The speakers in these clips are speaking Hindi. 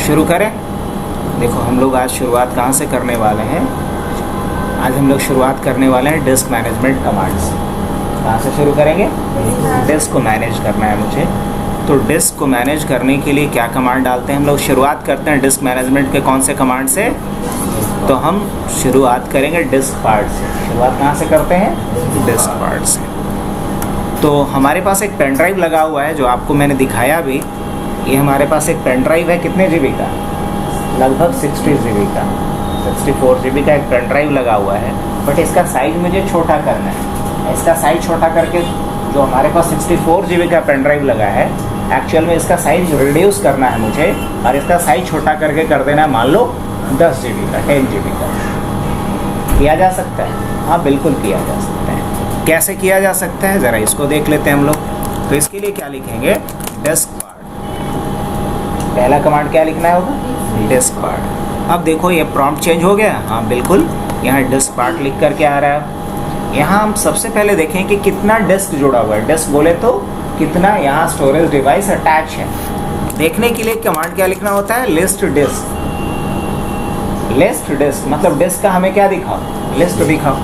शुरू करें। देखो हम लोग आज शुरुआत कहाँ से करने वाले हैं। आज हम लोग शुरुआत करने वाले हैं डिस्क मैनेजमेंट कमांड से। कहाँ से शुरू करेंगे? डिस्क को मैनेज करना है मुझे। तो डिस्क को मैनेज करने के लिए क्या कमांड डालते हैं हम लोग? शुरुआत करते हैं डिस्क मैनेजमेंट के कौन से कमांड से? तो हम शुरुआत करेंगे डिस्क पार्ट से। शुरुआत कहाँ से करते हैं? डिस्क पार्ट से। तो हमारे पास एक पेन ड्राइव लगा हुआ है जो आपको मैंने दिखाया भी। ये हमारे पास एक पेन ड्राइव है, कितने GB का? लगभग 60 GB का, 64 GB का एक पेन ड्राइव लगा हुआ है। बट इसका साइज़ मुझे छोटा करना है। इसका साइज़ छोटा करके जो हमारे पास 64 GB का पेन ड्राइव लगा है, एक्चुअल में इसका साइज़ रिड्यूस करना है मुझे और इसका साइज़ छोटा करके कर देना है, मान लो 10 GB का, 10 GB का। किया जा सकता है? हाँ बिल्कुल किया जा सकता है। कैसे किया जा सकता है ज़रा इसको देख लेते हैं हम लोग। तो इसके लिए क्या लिखेंगे? Disc part. पहला कमांड क्या लिखना होगा? Disk part. अब देखो ये प्रॉम्प्ट चेंज हो गया। हाँ बिल्कुल, यहाँ डिस्क पार्ट लिख करके आ रहा है। यहाँ हम सबसे पहले देखें कि कितना डिस्क जुड़ा हुआ है। डिस्क बोले तो कितना यहाँ स्टोरेज डिवाइस अटैच है। देखने के लिए कमांड क्या लिखना होता है? List disk. लिस्ट डिस्क मतलब डिस्क का हमें क्या दिखाओ? लिस्ट दिखाओ।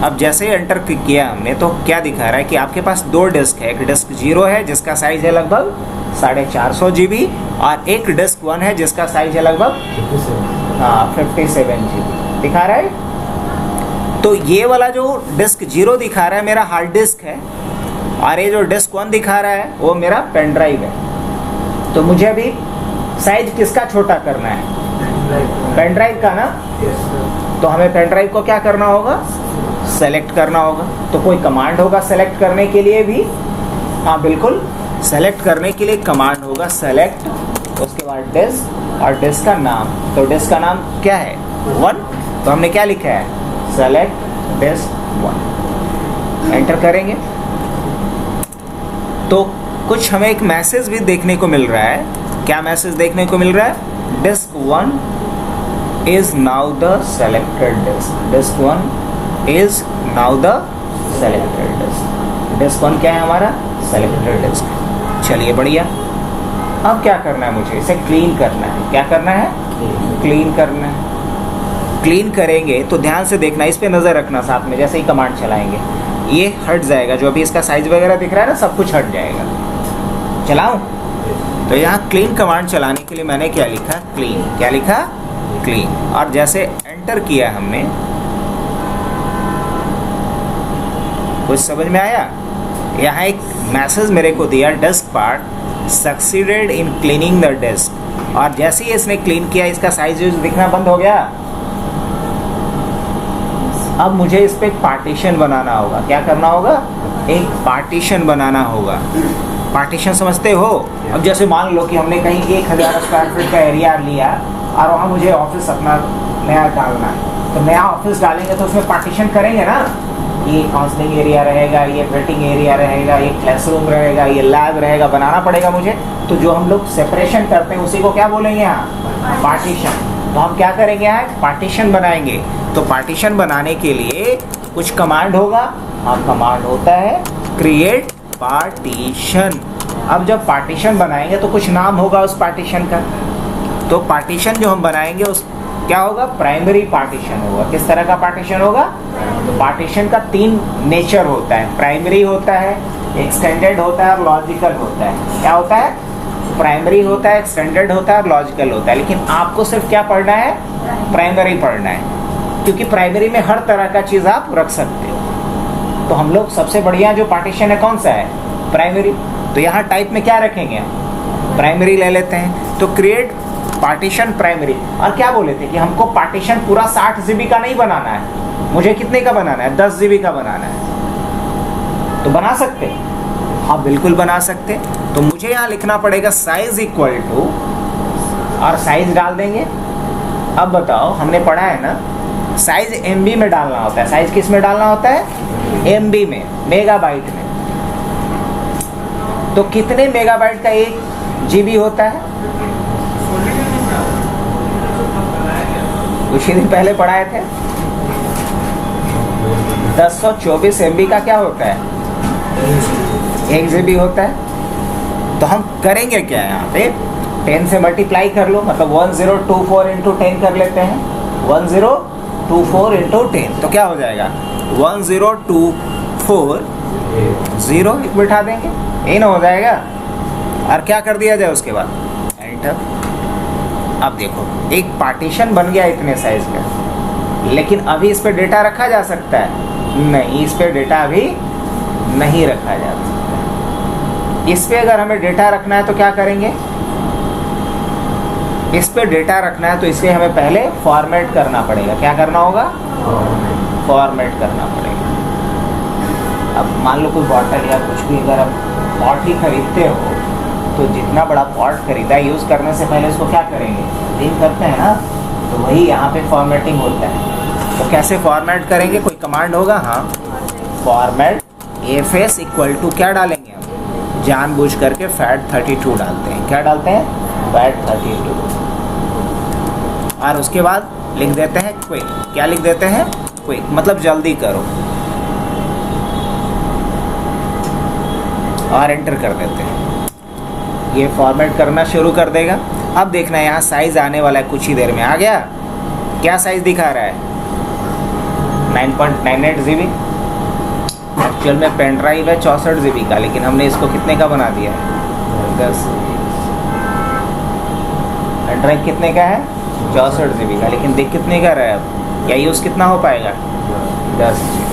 अब जैसे ही एंटर किया हमने तो क्या दिखा रहा है कि आपके पास दो डिस्क है। एक डिस्क 0 है जिसका साइज है लगभग 450 GB और एक डिस्क 1 है जिसका साइज है लगभग 57 GB दिखा रहा है। तो ये वाला जो डिस्क 0 दिखा रहा है मेरा हार्ड डिस्क है और ये जो डिस्क 1 दिखा रहा है वो मेरा पेन ड्राइव है। तो मुझे अभी साइज किसका छोटा करना है? पेन ड्राइव का ना। तो हमें पेन ड्राइव को क्या करना होगा? सेलेक्ट करना होगा। तो कोई कमांड होगा सेलेक्ट करने के लिए भी? हाँ बिल्कुल, सेलेक्ट करने के लिए कमांड होगा सेलेक्ट, उसके बाद डिस्क और डिस्क का नाम। तो डिस्क का नाम क्या है? 1। तो हमने क्या लिखा है? Select disk 1। एंटर करेंगे तो कुछ हमें एक मैसेज भी देखने को मिल रहा है। क्या मैसेज देखने को मिल रहा है? Disk 1 is now the selected disk. Disk 1 is now the selected disk. Disk 1 क्या है हमारा? Selected disk. चलिए बढ़िया। अब क्या करना है मुझे? इसे क्लीन करना है। क्या करना है? क्लीन करना है। क्लीन करेंगे तो ध्यान से देखना, इस पे नज़र रखना साथ में। जैसे ही कमांड चलाएंगे ये हट जाएगा, जो अभी इसका साइज वगैरह दिख रहा है ना, सब कुछ हट जाएगा। चलाऊं? तो यहाँ क्लीन कमांड चलाने के लिए मैंने क्या लिखा? क्लीन। क्या लिखा? क्लीन। और जैसे एंटर किया हमने, कुछ समझ में आया? यहाँ एक मैसेज मेरे को दिया, disk part succeeded in cleaning the disk. और जैसे ही इसने क्लीन किया इसका साइज दिखना बंद हो गया। अब मुझे इस पे एक पार्टीशन बनाना होगा। क्या करना होगा? एक पार्टीशन बनाना होगा। पार्टीशन समझते हो? अब जैसे मान लो कि हमने कहीं 1000 स्क्वायर फीट का एरिया लिया और वहाँ मुझे ऑफिस अपना नया डालना है। तो नया ऑफिस डालेंगे तो उसमें पार्टीशन करेंगे ना। ये काउंसलिंग एरिया रहेगा, ये वेटिंग एरिया रहेगा, ये क्लासरूम रहेगा, ये लैब रहेगा, बनाना पड़ेगा मुझे। तो जो हम लोग सेपरेशन करते हैं उसी को क्या बोलेंगे यहाँ? पार्टीशन। तो हम क्या करेंगे यहाँ? पार्टीशन बनाएंगे। तो पार्टीशन बनाने के लिए कुछ कमांड होगा। हाँ कमांड होता है क्रिएट पार्टीशन। अब जब पार्टीशन बनाएंगे तो कुछ नाम होगा उस पार्टीशन का। तो पार्टीशन जो हम बनाएंगे उस क्या होगा? प्राइमरी पार्टीशन होगा। किस तरह का पार्टीशन होगा? तो पार्टीशन का 3 नेचर होता है। प्राइमरी होता है, एक्सटेंडेड होता है और लॉजिकल होता है। क्या होता है? प्राइमरी होता है, एक्सटेंडेड होता है और लॉजिकल होता है। लेकिन आपको सिर्फ क्या पढ़ना है? प्राइमरी पढ़ना है, क्योंकि प्राइमरी में हर तरह का चीज़ आप रख सकते हो। तो हम लोग सबसे बढ़िया जो पार्टीशन है कौन सा है? प्राइमरी। तो यहाँ टाइप में क्या रखेंगे? प्राइमरी ले लेते हैं। तो क्रिएट पार्टीशन प्राइमरी। और क्या बोले थे कि हमको पार्टीशन पूरा 60 GB का नहीं बनाना है, मुझे कितने का बनाना है? 10 GB का बनाना है। तो बना सकते? हाँ बिल्कुल बना सकते। तो मुझे यहाँ लिखना पड़ेगा साइज इक्वल टू, और साइज डाल देंगे। अब बताओ, हमने पढ़ा है ना साइज MB में डालना होता है। साइज किस में डालना होता है? MB में, मेगाबाइट में। तो कितने मेगाबाइट का 1 GB होता है? कुछ ही दिन पहले पढ़ाए थे। 1024 MB का क्या होता है? 1 GB होता है। तो हम करेंगे क्या यहाँ पे? 10 से मल्टीप्लाई कर लो, मतलब 1024 इंटू 10 कर लेते हैं, 1024 इंटू 10, तो क्या हो जाएगा 1024 0 एक बिठा देंगे, यही ना हो जाएगा। और क्या कर दिया जाए उसके बाद एंटर। अब देखो एक पार्टीशन बन गया इतने साइज का, लेकिन अभी इस पे डेटा रखा जा सकता है? नहीं, इस पे डेटा अभी नहीं रखा जा सकता। इस पे अगर हमें डेटा रखना है तो क्या करेंगे, इस पे डेटा रखना है तो इसे हमें पहले फॉर्मेट करना पड़ेगा। क्या करना होगा? फॉर्मेट करना पड़ेगा। अब मान लो कोई बॉटल या कुछ भी अगर आप पॉट ही खरीदते हो तो जितना बड़ा पॉट खरीदा यूज़ करने से पहले उसको क्या करेंगे, क्लीन करते हैं ना, तो वही यहाँ पे फॉर्मेटिंग होता है। तो कैसे फॉर्मेट करेंगे, कोई कमांड होगा? हाँ, फॉर्मेट एफएस इक्वल टू क्या डालेंगे हम, जानबूझ करके FAT32 डालते हैं। क्या डालते हैं? FAT32। और उसके बाद लिख देते हैं क्विक। क्या लिख देते हैं? क्विक, मतलब जल्दी करो, और एंटर कर देते हैं। ये फॉर्मेट करना शुरू कर देगा। अब देखना है यहाँ साइज आने वाला है, कुछ ही देर में आ गया। क्या साइज दिखा रहा है? 9.98 GB। एक्चुअल में पेन ड्राइव है 64 GB का, लेकिन हमने इसको कितने का बना दिया है? 10। पेन ड्राइव कितने का है? 64 GB का, लेकिन देख कितने का रहा है अब, क्या यूज़ कितना हो पाएगा? 10 GB,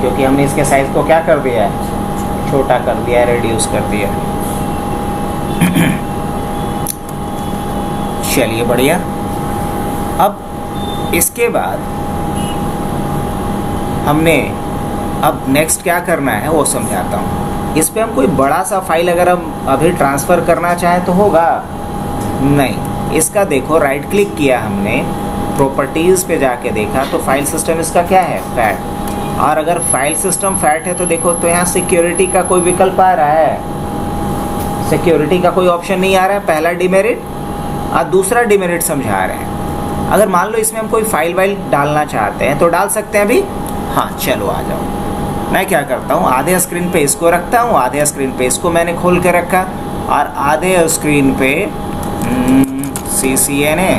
क्योंकि हमने इसके साइज़ को क्या कर दिया है, छोटा कर दिया है, रिड्यूस कर दिया है। चलिए बढ़िया। अब इसके बाद हमने अब नेक्स्ट क्या करना है वो समझाता हूँ। इस पे हम कोई बड़ा सा फाइल अगर हम अभी ट्रांसफ़र करना चाहें तो होगा? नहीं। इसका देखो राइट क्लिक किया हमने, प्रॉपर्टीज़ पे जाके देखा तो फाइल सिस्टम इसका क्या है? फैट। और अगर फाइल सिस्टम फैट है तो देखो तो यहाँ सिक्योरिटी का कोई विकल्प आ रहा है? सिक्योरिटी का कोई ऑप्शन नहीं आ रहा है। पहला डिमेरिट और दूसरा डिमेरिट समझा रहे हैं। अगर मान लो इसमें हम कोई फाइल वाइल डालना चाहते हैं तो डाल सकते हैं अभी? हाँ, चलो आ जाओ। मैं क्या करता हूँ, आधे स्क्रीन पे इसको रखता हूँ, आधे स्क्रीन पे इसको मैंने खोल के रखा, और आधे स्क्रीन पे CCNA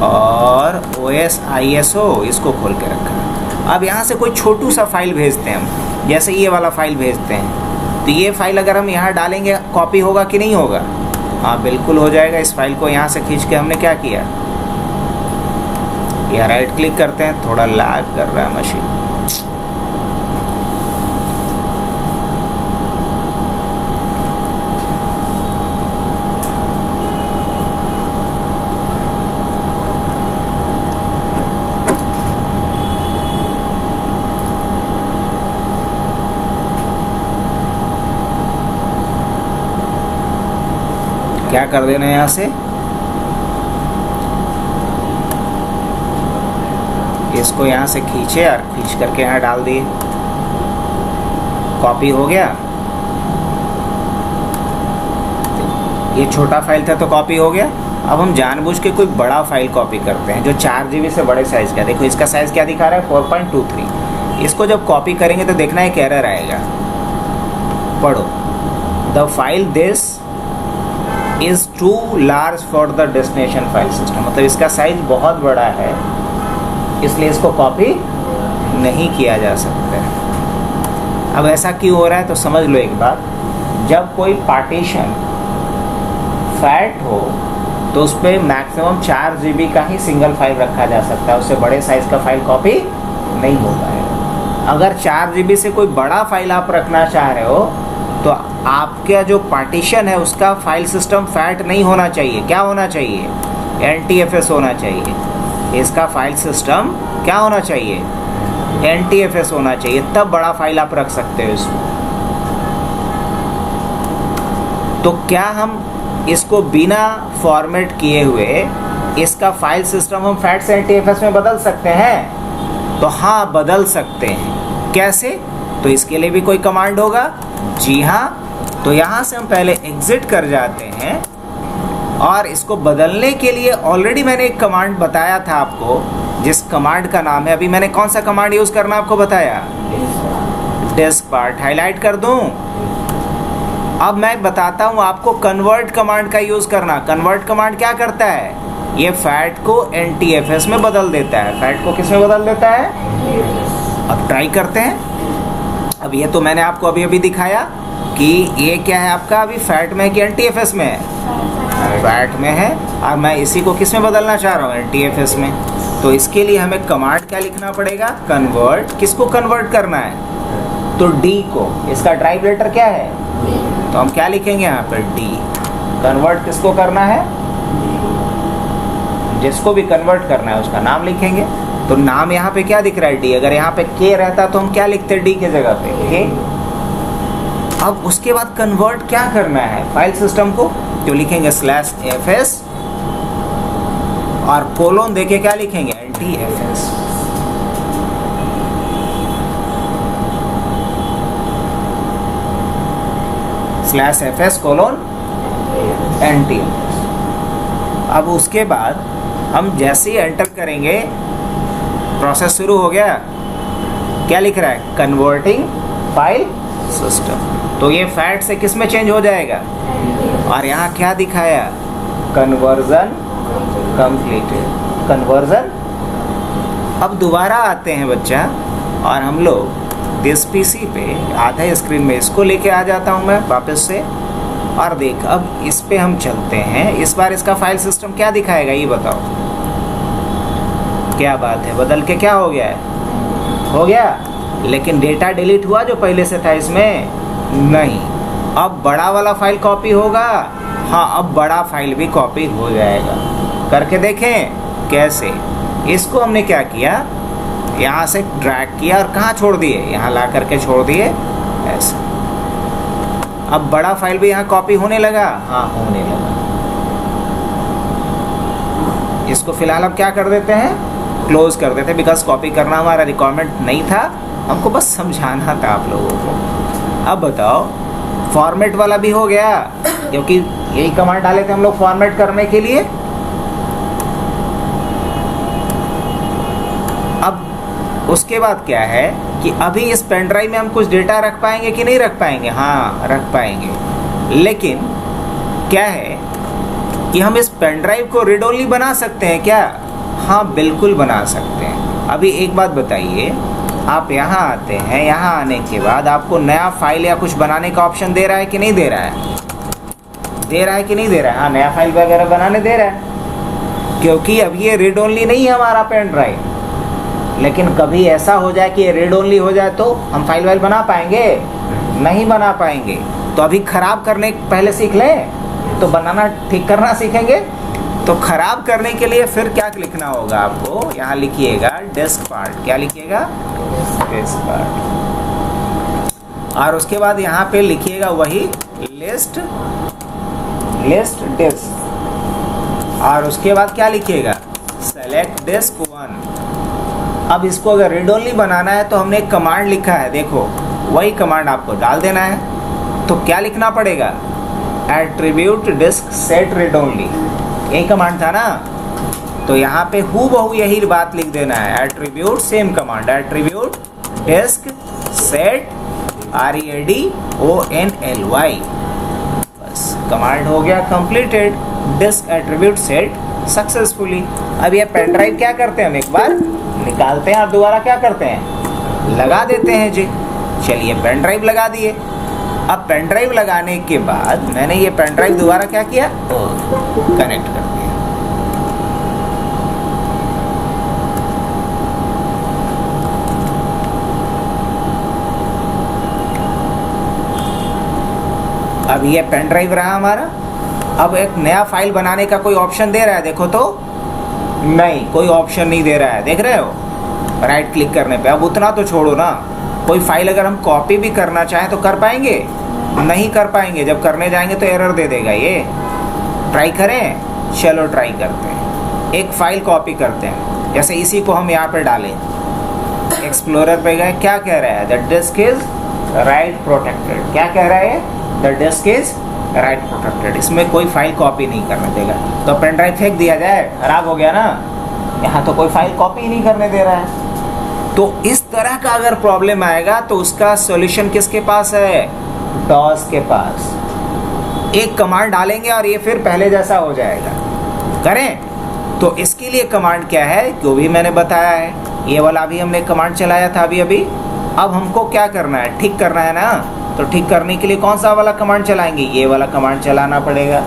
और OSISO इसको खोल के रखा। अब यहाँ से कोई छोटू सा फाइल भेजते हैं हम, जैसे ये वाला फाइल भेजते हैं, तो ये फाइल अगर हम यहाँ डालेंगे कॉपी होगा कि नहीं होगा? हाँ, बिल्कुल हो जाएगा। इस फाइल को यहाँ से खींच के हमने क्या किया, या राइट क्लिक करते हैं, थोड़ा लैग कर रहा है मशीन। क्या कर देना है यहाँ से, इसको यहाँ से खींचे और खींच करके यहाँ डाल दिए, कॉपी हो गया। ये छोटा फाइल था तो कॉपी हो गया। अब हम जानबूझ के कोई बड़ा फाइल कॉपी करते हैं जो 4 GB से बड़े साइज़ का। देखो इसका साइज़ क्या दिखा रहा है, 4.23। इसको जब कॉपी करेंगे तो देखना एक एरर आएगा, पढ़ो, the file this is too large for the destination file system. मतलब इसका साइज़ बहुत बड़ा है, इसलिए इसको कॉपी नहीं किया जा सकता है। अब ऐसा क्यों हो रहा है तो समझ लो एक बात, जब कोई पार्टीशन फैट हो तो उस पर मैक्सिमम 4 GB का ही सिंगल फाइल रखा जा सकता है, उससे बड़े साइज़ का फाइल कॉपी नहीं हो पाएगा। अगर 4 GB से कोई बड़ा फाइल आप रखना चाह रहे हो तो आपका जो पार्टीशन है उसका फाइल सिस्टम फैट नहीं होना चाहिए। क्या होना चाहिए? NTFS होना चाहिए। इसका फाइल सिस्टम क्या होना चाहिए? NTFS होना चाहिए, तब बड़ा फाइल आप रख सकते हो इसमें। तो क्या हम इसको बिना फॉर्मेट किए हुए इसका फाइल सिस्टम हम फैट से NTFS में बदल सकते हैं? तो हाँ, बदल सकते हैं। कैसे? तो इसके लिए भी कोई कमांड होगा। जी हाँ, तो यहाँ से हम पहले एग्जिट कर जाते हैं और इसको बदलने के लिए ऑलरेडी मैंने एक कमांड बताया था आपको, जिस कमांड का नाम है, अभी मैंने कौन सा कमांड यूज़ करना आपको बताया, डिस्क पार्ट। हाईलाइट कर दूँ, अब मैं बताता हूँ आपको कन्वर्ट कमांड का यूज़ करना। कन्वर्ट कमांड क्या करता है, ये फैट को NTFS में बदल देता है। फैट को किस में बदल देता है? अब ट्राई करते हैं। अब ये तो मैंने आपको अभी अभी दिखाया कि ये क्या है आपका, अभी फैट में है कि NTFS में है? फैट में है, और मैं इसी को किस में बदलना चाह रहा हूँ? NTFS में। तो इसके लिए हमें कमांड क्या लिखना पड़ेगा? कन्वर्ट। किसको कन्वर्ट करना है? तो D को। इसका ड्राइव लेटर क्या है? तो हम क्या लिखेंगे यहाँ पर? D। कन्वर्ट किसको करना है? जिसको भी कन्वर्ट करना है उसका नाम लिखेंगे। तो नाम यहाँ पे क्या दिख रहा है? D। अगर यहाँ पे K रहता तो हम क्या लिखते D के जगह पे? K। अब उसके बाद कन्वर्ट क्या करना है फाइल सिस्टम को? तो लिखेंगे /fs और कोलोन देके क्या लिखेंगे? NTFS। /fs:/NTFS। अब उसके बाद हम जैसे ही एंटर करेंगे प्रोसेस शुरू हो गया। क्या लिख रहा है? Converting file system. तो ये फैट से किस में चेंज हो जाएगा? और यहाँ क्या दिखाया? Conversion completed. कन्वर्जन। अब दोबारा आते हैं बच्चा, और हम लोग दिस पीसी पे आधा स्क्रीन में इसको लेके आ जाता हूँ मैं वापस से। और देख, अब इस पे हम चलते हैं। इस बार इसका फाइल सिस्टम क्या दिखाएगा ये बताओ? क्या बात है, बदल के क्या हो गया है? हो गया, लेकिन डेटा डिलीट हुआ जो पहले से था इसमें? नहीं। अब बड़ा वाला फाइल कॉपी होगा। हाँ, अब बड़ा फाइल भी कॉपी हो जाएगा। करके देखें कैसे। इसको हमने क्या किया, यहाँ से ड्रैग किया और कहाँ छोड़ दिए? यहाँ ला करके छोड़ दिए ऐसे। अब बड़ा फाइल भी यहाँ कॉपी होने लगा। हाँ, होने लगा। इसको फिलहाल अब क्या कर देते हैं? क्लोज कर देते हैं, बिकॉज कॉपी करना हमारा रिक्वायरमेंट नहीं था, हमको बस समझाना था आप लोगों को। अब बताओ, फॉर्मेट वाला भी हो गया, क्योंकि यही कमांड डाले थे हम लोग फॉर्मेट करने के लिए। अब उसके बाद क्या है कि अभी इस पेन ड्राइव में हम कुछ डेटा रख पाएंगे कि नहीं रख पाएंगे? हाँ, रख पाएंगे। लेकिन क्या है कि हम इस पेन ड्राइव को रीड ओनली बना सकते हैं क्या? हाँ, बिल्कुल बना सकते हैं। अभी एक बात बताइए, आप यहाँ आते हैं, यहाँ आने के बाद आपको नया फाइल या कुछ बनाने का ऑप्शन दे रहा है कि नहीं दे रहा है? दे रहा है कि नहीं दे रहा है? हाँ, नया फाइल वगैरह बनाने दे रहा है, क्योंकि अब ये रीड ओनली नहीं है हमारा पेन ड्राइव। लेकिन कभी ऐसा हो जाए कि ये रीड ओनली हो जाए तो हम फाइल वाइल बना पाएंगे? नहीं बना पाएंगे। तो अभी खराब करने पहले सीख लें तो बनाना ठीक करना सीखेंगे। तो खराब करने के लिए फिर क्या लिखना होगा आपको? यहाँ लिखिएगा डिस्क पार्ट। क्या लिखिएगा? Disk part. और उसके बाद यहाँ पे लिखिएगा वही लिस्ट डिस्क। और उसके बाद क्या लिखिएगा? Select disk 1। अब इसको अगर रीड ओनली बनाना है तो हमने एक कमांड लिखा है, देखो वही कमांड आपको डाल देना है। तो क्या लिखना पड़ेगा? Attribute disk set read only. यही कमांड था ना? तो यहाँ पे हूबहू यही बात लिख देना है। Attribute, same command, attribute disk set READONLY। बस कमांड हो गया completed. Disk attribute set successfully. अब ये पेन ड्राइव क्या करते हैं, हम एक बार निकालते हैं और दोबारा क्या करते हैं? लगा देते हैं जी। चलिए पेन ड्राइव लगा दिए। अब पेन ड्राइव लगाने के बाद मैंने ये पेन ड्राइव दोबारा क्या किया? कनेक्ट कर दिया। अब ये पेन ड्राइव रहा हमारा। अब एक नया फाइल बनाने का कोई ऑप्शन दे रहा है? देखो तो नहीं, कोई ऑप्शन नहीं दे रहा है। देख रहे हो? राइट क्लिक करने पे। अब उतना तो छोड़ो ना, कोई फाइल अगर हम कॉपी भी करना चाहें तो कर पाएंगे? नहीं कर पाएंगे। जब करने जाएंगे तो एरर दे देगा ये। ट्राई करें? चलो ट्राई करते हैं। एक फाइल कॉपी करते हैं, जैसे इसी को हम यहाँ पे डालें। एक्सप्लोरर पे गए, क्या कह रहा है? The disk is write protected. क्या कह रहा है? The disk is write protected. इसमें कोई फाइल कॉपी नहीं करने देगा। तो पेन ड्राइव फेंक दिया जाए? खराब हो गया ना। यहाँ तो कोई फाइल कॉपी नहीं करने दे रहा है। तो इस तरह का अगर प्रॉब्लम आएगा तो उसका सॉल्यूशन किसके पास है? डॉस के पास। एक कमांड डालेंगे और ये फिर पहले जैसा हो जाएगा। करें तो इसके लिए कमांड क्या है, जो भी मैंने बताया है, ये वाला भी हमने कमांड चलाया था अभी। अब हमको क्या करना है, ठीक करना है ना। तो ठीक करने के लिए कौन सा वाला कमांड चलाएंगे, ये वाला कमांड चलाना पड़ेगा।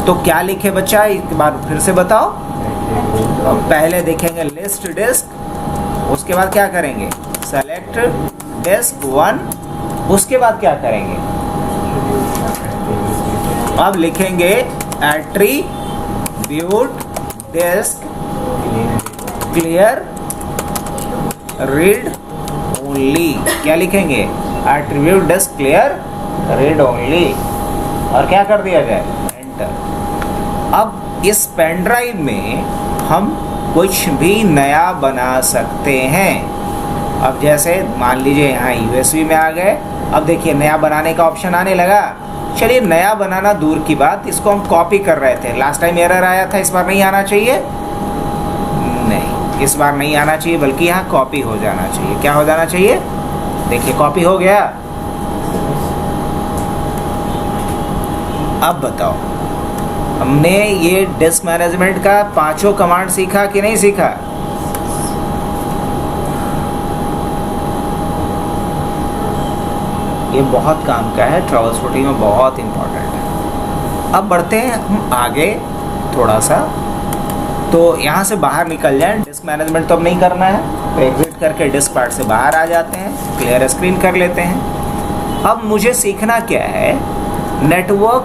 तो क्या लिखे बच्चा, एक बार फिर से बताओ। हम पहले देखेंगे लिस्ट डिस्क, उसके बाद क्या करेंगे, सेलेक्ट डिस्क 1, उसके बाद क्या करेंगे, अब लिखेंगे attribute disk clear read only. क्या लिखेंगे, attribute disk clear read only, और क्या कर दिया जाए, एंटर। अब इस पेन ड्राइव में हम कुछ भी नया बना सकते हैं। अब जैसे मान लीजिए यहाँ USB में आ गए, अब देखिए नया बनाने का ऑप्शन आने लगा। चलिए नया बनाना दूर की बात, इसको हम कॉपी कर रहे थे, लास्ट टाइम एरर आया था, इस बार नहीं आना चाहिए, नहीं इस बार नहीं आना चाहिए, बल्कि यहाँ कॉपी हो जाना चाहिए। क्या हो जाना चाहिए, देखिए कॉपी हो गया। अब बताओ, हमने ये डिस्क मैनेजमेंट का 5 कमांड सीखा कि नहीं सीखा, ये बहुत काम का है, ट्रैवल शूटिंग में बहुत इंपॉर्टेंट है। अब बढ़ते हैं हम आगे थोड़ा सा, तो यहाँ से बाहर निकल जाएं, डिस्क मैनेजमेंट तो अब नहीं करना है, तो एग्जिट करके डिस्क पार्ट से बाहर आ जाते हैं, क्लियर स्क्रीन कर लेते हैं। अब मुझे सीखना क्या है, नेटवर्क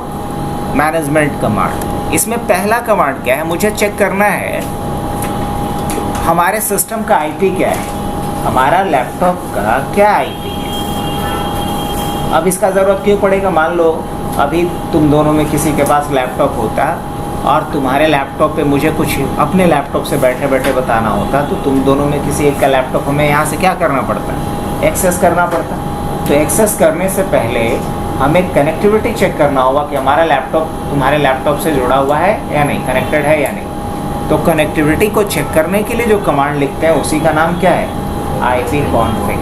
मैनेजमेंट कमांड। इसमें पहला कमांड क्या है, मुझे चेक करना है हमारे सिस्टम का IP क्या है, हमारा लैपटॉप का क्या IP है। अब इसका ज़रूरत क्यों पड़ेगा, मान लो अभी तुम दोनों में किसी के पास लैपटॉप होता और तुम्हारे लैपटॉप पे मुझे कुछ अपने लैपटॉप से बैठे बैठे बताना होता, तो तुम दोनों में किसी एक का लैपटॉप हमें यहाँ से क्या करना पड़ता, एक्सेस करना पड़ता। तो एक्सेस करने से पहले हमें कनेक्टिविटी चेक करना होगा कि हमारा लैपटॉप तुम्हारे लैपटॉप से जुड़ा हुआ है या नहीं, कनेक्टेड है या नहीं। तो कनेक्टिविटी को चेक करने के लिए जो कमांड लिखते हैं उसी का नाम क्या है, ipconfig।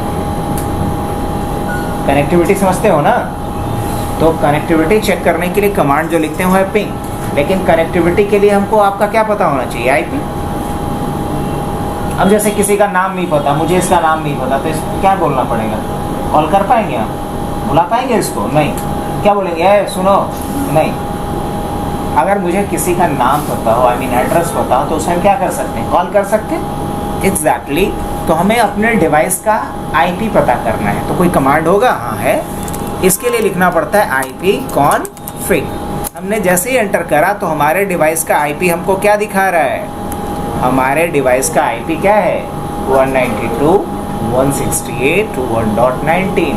कनेक्टिविटी समझते हो ना, तो कनेक्टिविटी चेक करने के लिए कमांड जो लिखते हैं वो है पिंग, लेकिन कनेक्टिविटी के लिए हमको आपका क्या पता होना चाहिए, IP। अब जैसे किसी का नाम नहीं पता, मुझे इसका नाम नहीं पता, तो इसको क्या बोलना पड़ेगा, कॉल कर पाएंगे हम, बुला पाएंगे इसको, नहीं, क्या बोलेंगे, सुनो, नहीं। अगर मुझे किसी का नाम पता हो, I mean एड्रेस पता हो, तो उसे हम क्या कर सकते हैं, कॉल कर सकते हैं। एग्जैक्टली तो हमें अपने डिवाइस का IP पता करना है, तो कोई कमांड होगा, हाँ है, इसके लिए लिखना पड़ता है ipconfig। हमने जैसे ही एंटर करा तो हमारे डिवाइस का IP हमको क्या दिखा रहा है, हमारे डिवाइस का IP क्या है, 192.168.1.19।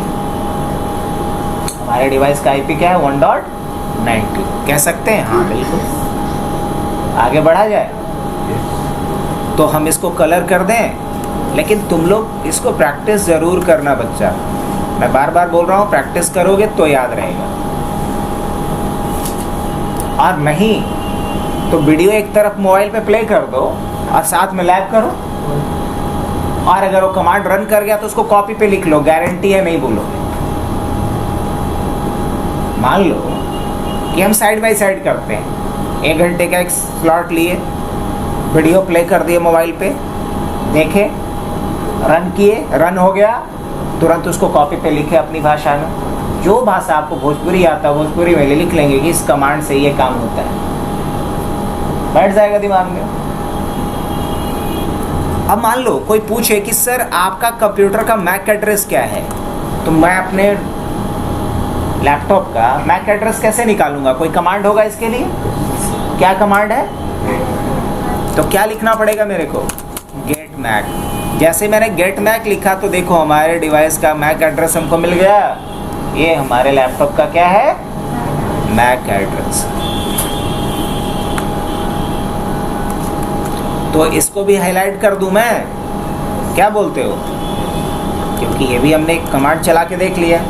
हमारे डिवाइस का IP क्या है, 1.19 कह सकते हैं, हाँ बिल्कुल। आगे बढ़ा जाए तो हम इसको कलर कर दें, लेकिन तुम लोग इसको प्रैक्टिस ज़रूर करना बच्चा, मैं बार बार बोल रहा हूँ, प्रैक्टिस करोगे तो याद रहेगा, और नहीं तो वीडियो एक तरफ मोबाइल पे प्ले कर दो और साथ में लैब करो, और अगर वो कमांड रन कर गया तो उसको कॉपी पे लिख लो, गारंटी है नहीं भूलोगे। मान लो कि हम साइड बाय साइड करते हैं, 1 घंटे का एक स्लॉट लिए, वीडियो प्ले कर दिए मोबाइल पे, देखे, रन किए, रन हो गया, तुरंत उसको कॉपी पे लिखे अपनी भाषा में, जो भाषा आपको भोजपुरी आता है भोजपुरी में लिख लेंगे कि इस कमांड से ये काम होता है, बैठ जाएगा दिमाग में। अब मान लो कोई पूछे कि सर आपका कंप्यूटर का मैक एड्रेस क्या है, तो मैं अपने लैपटॉप का मैक एड्रेस कैसे निकालूंगा, कोई कमांड होगा इसके लिए, क्या कमांड है, तो क्या लिखना पड़ेगा मेरे को, गेट मैक। जैसे मैंने गेट मैक लिखा तो देखो हमारे डिवाइस का मैक एड्रेस हमको मिल गया, ये हमारे लैपटॉप का क्या है, मैक एड्रेस। तो इसको भी हाईलाइट कर दूं मैं, क्या बोलते हो, क्योंकि ये भी हमने एक कमांड चला के देख लिया।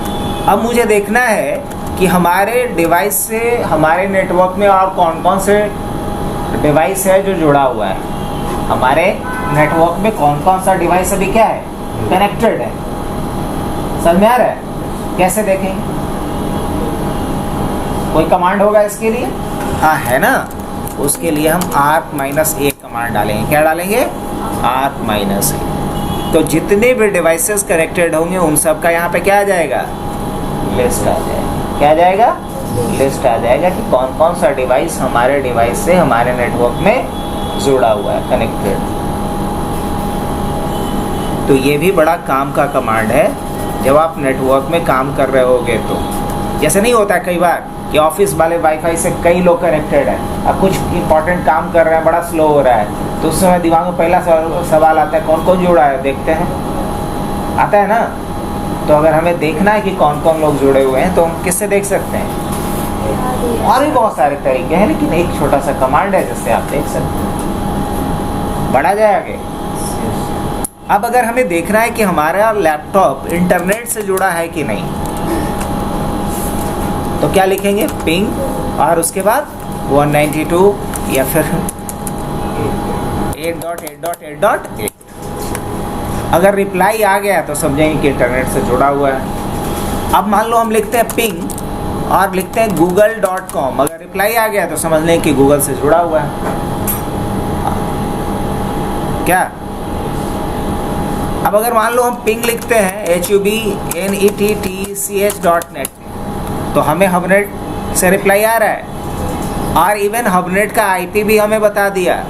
अब मुझे देखना है कि हमारे डिवाइस से हमारे नेटवर्क में और कौन कौन से डिवाइस है जो जुड़ा हुआ है, हमारे नेटवर्क में कौन कौन सा डिवाइस अभी क्या है, कनेक्टेड है। समझ में आ रहा है, कैसे देखेंगे, कोई कमांड होगा इसके लिए? हाँ है ना, उसके लिए हम -a कमांड डालेंगे। क्या डालेंगे? -a। तो जितने भी डिवाइसेस कनेक्टेड होंगे उन सब का यहाँ पे क्या आ जाएगा? लिस्ट आ जाएगा। क्या आ जाएगा? लिस्ट आ जाएगा कि कौन कौन सा डिवाइस हमारे डिवाइस से हमारे नेटवर्क में जुड़ा हुआ है, कनेक्टेड। तो ये भी बड़ा काम का कमांड है जब आप नेटवर्क में काम कर रहे होगे। तो जैसे नहीं होता है कई बार कि ऑफिस वाले वाईफाई से कई लोग कनेक्टेड हैं, अब कुछ इंपॉर्टेंट काम कर रहे हैं, बड़ा स्लो हो रहा है, तो उस समय दिमाग में पहला सवाल आता है कौन कौन जुड़ा है, देखते हैं, आता है ना। तो अगर हमें देखना है कि कौन कौन लोग जुड़े हुए हैं तो हम किससे देख सकते हैं? और भी बहुत सारे तरीके हैं, लेकिन एक छोटा सा कमांड है जिससे आप देख सकते हैं। बढ़ा जाए आगे। अब अगर हमें देखना है कि हमारा लैपटॉप इंटरनेट से जुड़ा है कि नहीं, तो क्या लिखेंगे? पिंग और उसके बाद 192 या फिर 8.8.8.8। अगर रिप्लाई आ गया तो समझेंगे कि इंटरनेट से जुड़ा हुआ है। अब मान लो हम लिखते हैं पिंग और लिखते हैं google.com, अगर रिप्लाई आ गया तो समझ लें कि गूगल से जुड़ा हुआ है। क्या? अब अगर मान लो हम पिंग लिखते हैं HUBNETTCH.net, तो हमें हबनेट से रिप्लाई आ रहा है, और इवन हबनेट का IP भी हमें बता दिया।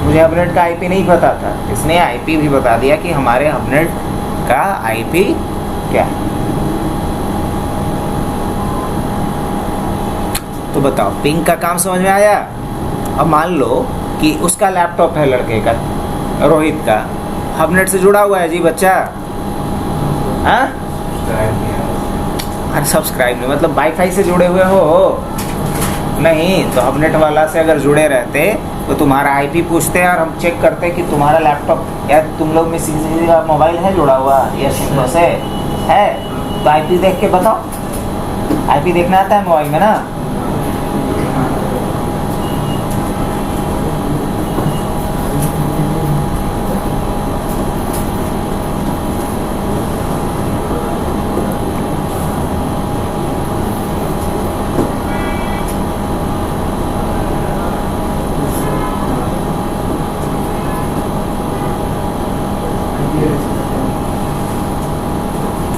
मुझे हबनेट का IP नहीं पता था, इसने IP भी बता दिया कि हमारे हबनेट का IP क्या है। तो बताओ, पिंग का काम समझ में आया? अब मान लो कि उसका लैपटॉप है, लड़के का, रोहित का, हबनेट से जुड़ा हुआ है जी बच्चा। हाँ, अरे सब्सक्राइब नहीं मतलब वाईफाई से जुड़े हुए हो नहीं, तो हबनेट वाला से अगर जुड़े रहते तो तुम्हारा IP पूछते और हम चेक करते कि तुम्हारा लैपटॉप या तुम लोग में किसी का मोबाइल है जुड़ा हुआ या सिंपल से है, तो IP देख के बताओ। IP देखना आता है मोबाइल में ना?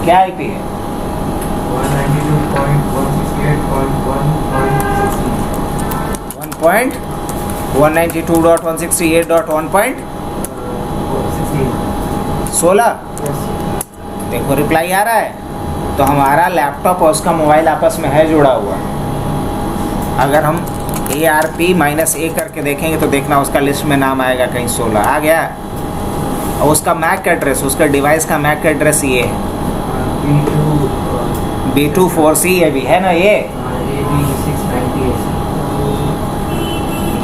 क्या IP है? 192.168.1.16। देखो रिप्लाई आ रहा है, तो हमारा लैपटॉप और उसका मोबाइल आपस में है जुड़ा हुआ। अगर हम ARP-A करके देखेंगे तो देखना उसका लिस्ट में नाम आएगा कहीं 16 आ गया, और उसका मैक एड्रेस, उसका डिवाइस का मैक एड्रेस ये है B24C, ये भी है ना? ये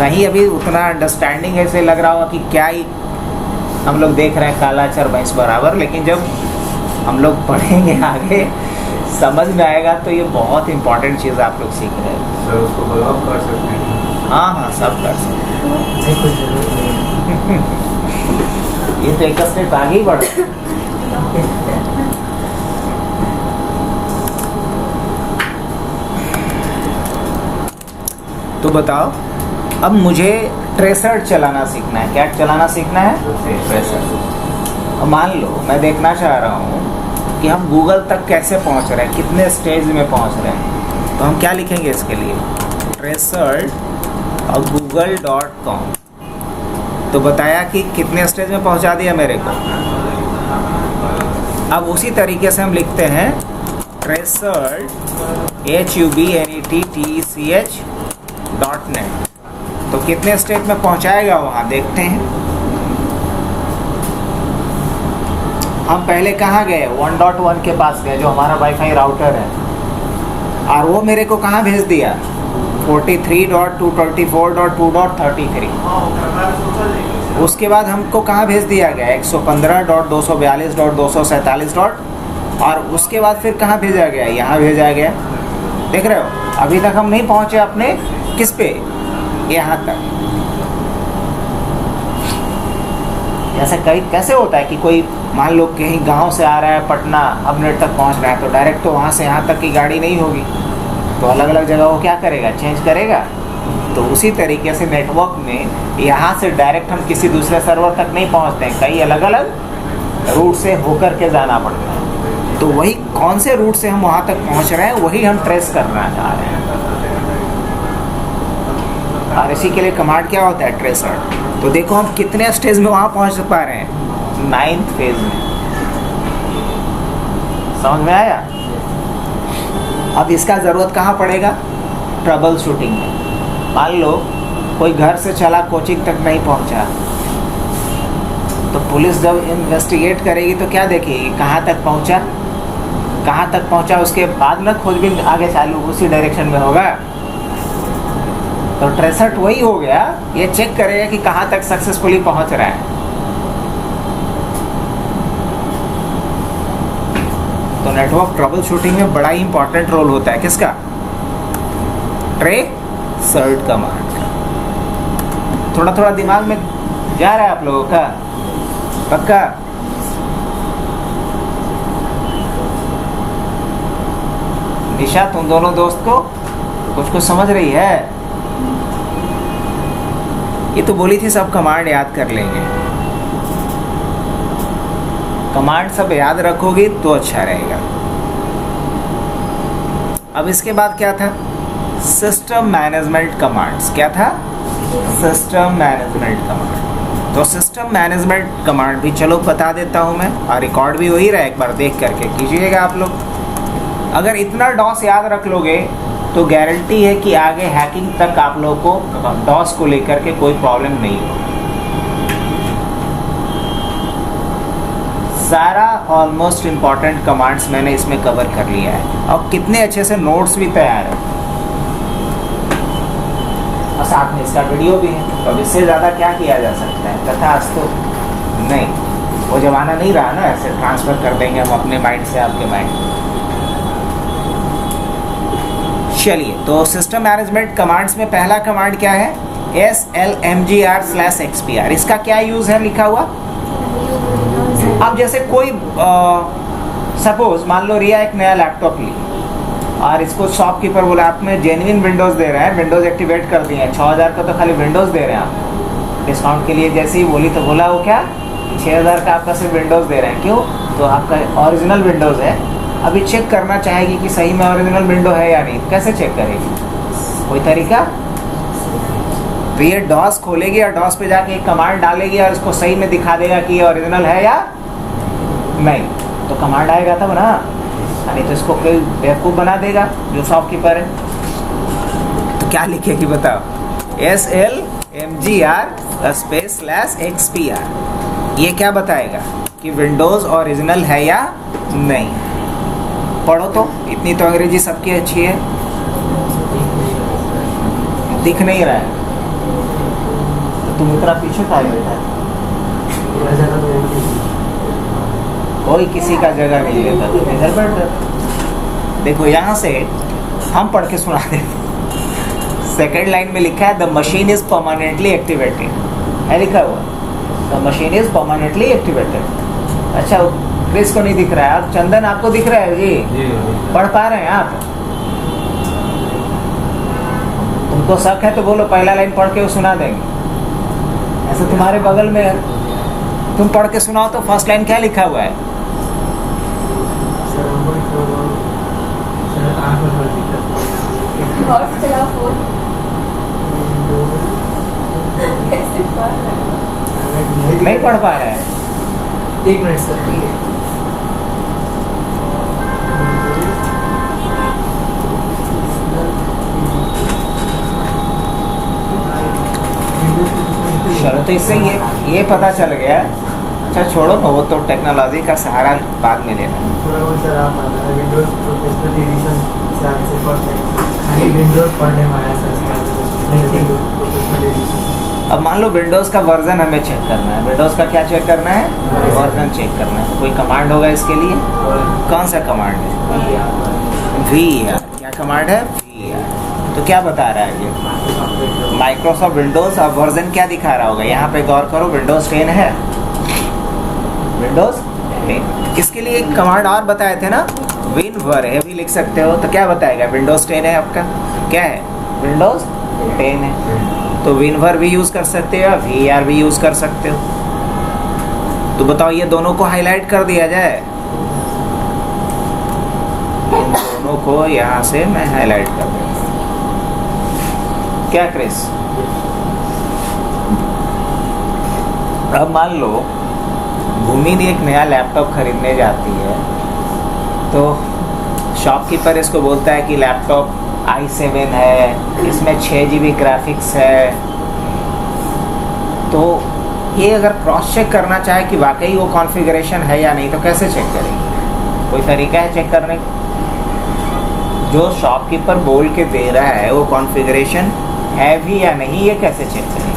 नहीं, अभी उतना अंडरस्टैंडिंग ऐसे लग रहा होगा कि क्या ही हम लोग देख रहे हैं काला अक्षर भैंस बराबर, लेकिन जब हम लोग पढ़ेंगे आगे समझ में आएगा। तो ये बहुत इंपॉर्टेंट चीज़ आप लोग सीख रहे हैं। सर उसको ब्लॉक कर सकते हैं? हाँ हाँ, सब कर सकते हैं। ये तो एक स्टेप आगे ही बढ़। तो बताओ, अब मुझे ट्रेसर चलाना सीखना है। क्या चलाना सीखना है? ट्रेसर। अब मान लो मैं देखना चाह रहा हूँ कि हम गूगल तक कैसे पहुँच रहे हैं, कितने स्टेज में पहुँच रहे हैं। तो हम क्या लिखेंगे इसके लिए? ट्रेसर और google.com। तो बताया कि कितने स्टेज में पहुँचा दिया मेरे को। अब उसी तरीके से हम लिखते हैं ट्रेसर HUBNETTCH.net। तो कितने स्टेज में पहुंचाएगा वहाँ देखते हैं। हम पहले कहाँ गए? 1.1 के पास गए, जो हमारा वाईफाई राउटर है, और वो मेरे को कहाँ भेज दिया? 43.224.2.33। उसके बाद हमको कहाँ भेज दिया गया? 115.242.247. और उसके बाद फिर कहाँ भेजा गया? यहाँ भेजा गया। देख रहे हो, अभी तक हम नहीं पहुँचे अपने किस पे? यहाँ तक। ऐसा कैसे होता है कि कोई मान लो कहीं गांव से आ रहा है पटना, अब नेट तक पहुँच रहा है, तो डायरेक्ट तो वहाँ से यहाँ तक की गाड़ी नहीं होगी, तो अलग अलग जगह वो क्या करेगा, चेंज करेगा। तो उसी तरीके से नेटवर्क में यहाँ से डायरेक्ट हम किसी दूसरे सर्वर तक नहीं पहुँचते हैं, कई अलग अलग रूट से होकर के जाना पड़ता है। तो वही कौन से रूट से हम वहाँ तक पहुँच रहे हैं वही हम ट्रेस करना चाह रहे हैं। और इसी के लिए कमांड क्या होता है, ट्रेसर। तो देखो हम कितने स्टेज में वहाँ पहुँच पा रहे हैं, 9th फेज में। समझ में आया। अब इसका ज़रूरत कहाँ पड़ेगा, ट्रबल शूटिंग में। मान लो कोई घर से चला कोचिंग तक नहीं पहुँचा, तो पुलिस जब इन्वेस्टिगेट करेगी तो क्या देखेगी, कहाँ तक पहुँचा, कहाँ तक पहुँचा, उसके बाद में खोजबीन आगे चालू उसी डायरेक्शन में होगा। तो ट्रेसर वही हो गया, ये चेक करेगा कि कहाँ तक सक्सेसफुली पहुँच रहा है। तो नेटवर्क ट्रबल शूटिंग में बड़ा ही इंपॉर्टेंट रोल होता है किसका, ट्रेसर्ड कमांड का। थोड़ा थोड़ा दिमाग में जा रहा है आप लोगों का, पक्का। निशा तुम दोनों दोस्त को कुछ समझ रही है। ये तो बोली थी सब कमांड याद कर लेंगे, कमांड सब याद रखोगे तो अच्छा रहेगा। अब इसके बाद क्या था, सिस्टम मैनेजमेंट कमांड्स। क्या था, सिस्टम मैनेजमेंट कमांड। तो सिस्टम मैनेजमेंट कमांड भी चलो बता देता हूँ मैं, और रिकॉर्ड भी वही रहा, एक बार देख करके कीजिएगा आप लोग। अगर इतना डॉस याद रख लोगे तो गारंटी है कि आगे हैकिंग तक आप लोगों को डॉस को लेकर के कोई प्रॉब्लम नहीं हो। सारा ऑलमोस्ट इम्पॉर्टेंट कमांड्स मैंने इसमें कवर कर लिया है, और कितने अच्छे से नोट्स भी तैयार है, और साथ में इसका वीडियो भी है। तो अब इससे ज़्यादा क्या किया जा सकता है, तथास्तु नहीं, वो ज़माना नहीं रहा ना ऐसे ट्रांसफ़र कर देंगे हम अपने माइंड से आपके माइंड। चलिए, तो सिस्टम मैनेजमेंट कमांड्स में पहला कमांड क्या है, SLMGR/XPR। इसका क्या यूज़ है लिखा हुआ। अब जैसे कोई सपोज मान लो रिया एक नया लैपटॉप ली और इसको शॉपकीपर बोला आप में जेन्युइन विंडोज़ दे रहे हैं, विंडोज़ एक्टिवेट कर दिए हैं, 6000 का तो खाली विंडोज़ दे रहे हैं आप डिस्काउंट के लिए। जैसे ही बोली तो बोला वो क्या 6000 का आपका सिर्फ विंडोज़ दे रहे हैं, क्यों, तो आपका ओरिजिनल विंडोज़ है। अभी चेक करना चाहेगी कि सही में ओरिजिनल विंडो है या नहीं, कैसे चेक करेगी, कोई तरीका। तो ये डॉस खोलेगी और डॉस पे जाके एक कमांड डालेगी और इसको सही में दिखा देगा कि ये ओरिजिनल है या नहीं। तो कमांड आएगा तब ना, नहीं तो इसको कोई बेवकूफ़ बना देगा जो शॉपकीपर है। तो क्या लिखेगी बताओ, SLMGR/XPR। ये क्या बताएगा कि विंडोज़ ओरिजिनल है या नहीं। पढ़ो तो, इतनी तो अंग्रेजी सबकी अच्छी है, दिख नहीं रहा है तो तुम इतना पीछे का बैठा, कोई किसी का जगह नहीं लेता, तो इधर बैठ जाता। देखो यहाँ से हम पढ़ के सुना देते। सेकेंड लाइन में लिखा है the machine is permanently activated, है लिखा हुआ the machine is permanently activated. अच्छा, क्रिस को नहीं दिख रहा है, अब चंदन आपको दिख रहा है जी, पढ़ पा रहे हैं आप। तुमको शक है तो बोलो, पहला लाइन पढ़ के वो सुना देंगे। ऐसे तुम्हारे बगल में तुम पढ़ के सुनाओ तो फर्स्ट लाइन क्या लिखा हुआ है। नहीं पढ़ पा रहा है, एक मिनट सर। चलो, तो इससे ये पता चल गया। अच्छा छोड़ो ना, वो तो टेक्नोलॉजी का सहारा बाद में लेना। थोड़ा बहुत सर आप विंडोज प्रोफेशनल एडिशन से आपसे पढ़ते हैं, विंडोज पढ़ने में आया सर, प्रोफेशनल एडिशन। अब मान लो विंडोज़ का वर्जन हमें चेक करना है, विंडोज़ का क्या चेक करना है, वर्जन चेक करना है। तो कोई कमांड होगा इसके लिए, कौन सा कमांड है, VR। क्या कमांड है, VR। तो क्या बता रहा है ये, माइक्रोसॉफ्ट विंडोज़ और वर्जन क्या दिखा रहा होगा, यहाँ पे गौर करो, विंडोज़ 10 है, विंडोज़ 10। इसके लिए एक कमांड और बताए थे ना, WinVer है भी लिख सकते हो। तो क्या बताएगा? विंडोज़ 10 है आपका, क्या है? विंडोज़ 10 है। तो WinVer भी यूज़ कर सकते हो, VAR भी यूज़ कर सकते हो। तो बताओ ये दोनों को हाईलाइट कर दिया जाए, इन दोनों को यहाँ से मैं हाईलाइट कर दूँगा। क्या क्रिस? अब मान लो भूमि एक नया लैपटॉप खरीदने जाती है, तो शॉपकीपर इसको बोलता है कि लैपटॉप i7 है, इसमें 6 GB ग्राफिक्स है। तो ये अगर क्रॉस चेक करना चाहे कि वाकई वो कॉन्फ़िगरेशन है या नहीं, तो कैसे चेक करेंगे? कोई तरीका है चेक करने का? जो शॉपकीपर बोल के दे रहा है वो कॉन्फ़िगरेशन है भी या नहीं, ये कैसे चेक करेंगे?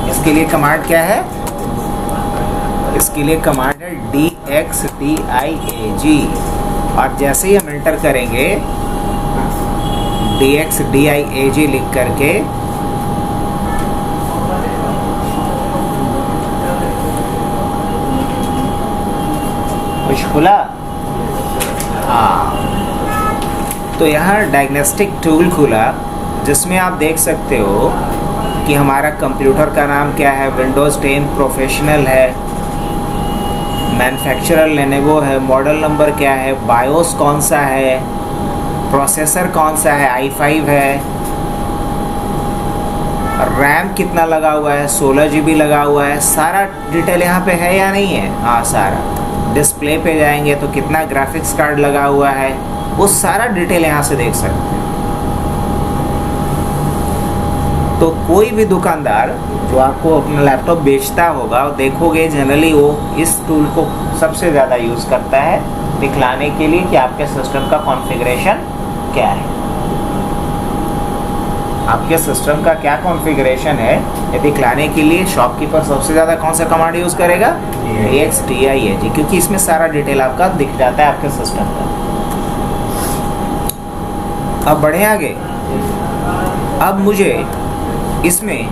इसके लिए कमांड क्या है? इसके लिए कमांड है DXDIAG, और जैसे ही हम एंटर करेंगे DXDIAG लिख करके कुछ खुला। हाँ, तो यहाँ डायग्नोस्टिक टूल खुला, जिसमें आप देख सकते हो कि हमारा कंप्यूटर का नाम क्या है, विंडोज़ 10 प्रोफेशनल है, मैन्युफैक्चरर लेनोवो है, मॉडल नंबर क्या है, बायोस कौन सा है, प्रोसेसर कौन सा है, i5 है, रैम कितना लगा हुआ है, 16 GB लगा हुआ है। सारा डिटेल यहाँ पे है या नहीं है? हाँ, सारा। डिस्प्ले पे जाएंगे तो कितना ग्राफिक्स कार्ड लगा हुआ है, वो सारा डिटेल यहाँ से देख सकते हैं। तो कोई भी दुकानदार जो आपको अपना लैपटॉप बेचता होगा, देखोगे जनरली वो इस टूल को सबसे ज़्यादा यूज़ करता है दिखलाने के लिए कि आपके सिस्टम का कॉन्फ़िगरेशन क्या है, आपके सिस्टम का क्या कॉन्फ़िगरेशन है, ये दिखलाने के लिए शॉपकीपर सबसे ज़्यादा कौन सा कमांड यूज़ करेगा? DXDIAG, क्योंकि इसमें सारा डिटेल आपका दिख जाता है आपके सिस्टम का। अब बढ़े आगे। अब मुझे इसमें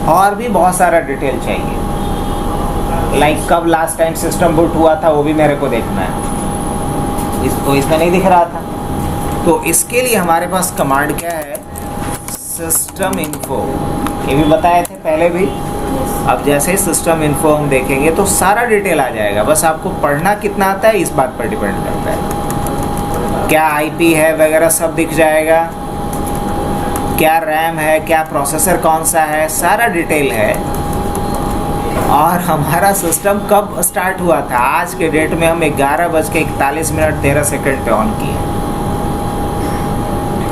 और भी बहुत सारा डिटेल चाहिए, लाइक कब लास्ट टाइम सिस्टम बूट हुआ था वो भी मेरे को देखना है। इसको इसमें नहीं दिख रहा था, तो इसके लिए हमारे पास कमांड क्या है? System info. ये भी बताए थे पहले भी। अब जैसे ही सिस्टम इन्फो हम देखेंगे तो सारा डिटेल आ जाएगा, बस आपको पढ़ना कितना आता है इस बात पर डिपेंड करता है। क्या IP है वगैरह सब दिख जाएगा, क्या रैम है, क्या प्रोसेसर कौन सा है, सारा डिटेल है। और हमारा सिस्टम कब स्टार्ट हुआ था, आज के डेट में हम 11:41 पे ऑन किए।